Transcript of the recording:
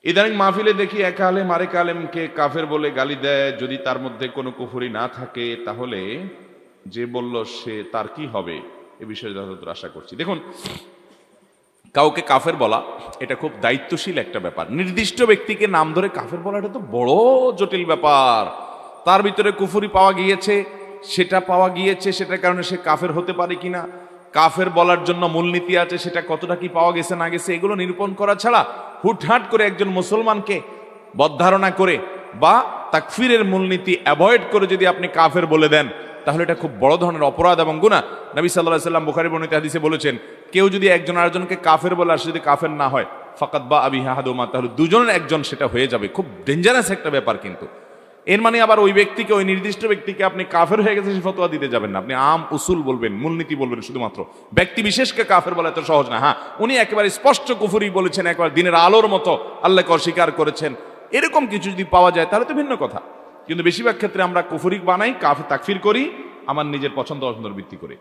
ইদানিং মাহফিলে দেখি এক আলেম আরেক আলেমকে কাফের বলে গালি দেয়, যদি তার মধ্যে কোনো কুফরি না থাকে তাহলে যে বলল সে তার কি হবে, এ বিষয়ে যথাযথ আশা করছি। দেখুন, কাউকে কাফের বলা এটা খুব দায়িত্বশীল একটা ব্যাপার। নির্দিষ্ট ব্যক্তিকে নাম ধরে কাফের বলা এটা তো বড় জটিল ব্যাপার। তার ভিতরে কুফরি পাওয়া গিয়েছে, সেটার কারণে সে কাফের হতে পারে কিনা, কাফের বলার জন্য মূলনীতি আছে, সেটা কতটা কি পাওয়া গেছে না গেছে, এগুলো নিরূপণ করা ছাড়া হুটহাট করে একজন মুসলমানকে বদধারণা করে বা তাকফিরের মূলনীতি অ্যাভয়েড করে যদি আপনি কাফের বলে দেন, তাহলে এটা খুব বড় ধরনের অপরাধ এবং গুনাহ। নবী সাল্লাল্লাহু আলাইহি ওয়াসাল্লাম বুখারী বর্ণিত হাদিসে বলেছেন, কেউ যদি একজন আরেকজনকে কাফের বলে আর সে যদি কাফের না হয়, ফাকাদ বা আবিহা আহাদুমা, তাহলে দুজনের একজন সেটা হয়ে যাবে। খুব ডেঞ্জারাস একটা ব্যাপার। কিন্তু এর মানে আবার ওই ব্যক্তিকে, ওই নির্দিষ্ট ব্যক্তিকে আপনি কাফের হয়ে গেছে সে ফতোয়া দিতে যাবেন না। আপনি আম উসুল বলবেন, মূলনীতি বলবেন শুধুমাত্র। ব্যক্তি বিশেষকে কাফের বলা এত সহজ না। হ্যাঁ, উনি একেবারে স্পষ্ট কুফরি বলেছেন, একেবারে দিনের আলোর মতো আল্লাহকে অস্বীকার করেছেন, এরকম কিছু যদি পাওয়া যায় তাহলে তো ভিন্ন কথা। কিন্তু বেশিরভাগ ক্ষেত্রে আমরা কুফরি বানাই, কাফির তাকফির করি আমার নিজের পছন্দ অপছন্দের ভিত্তি করে।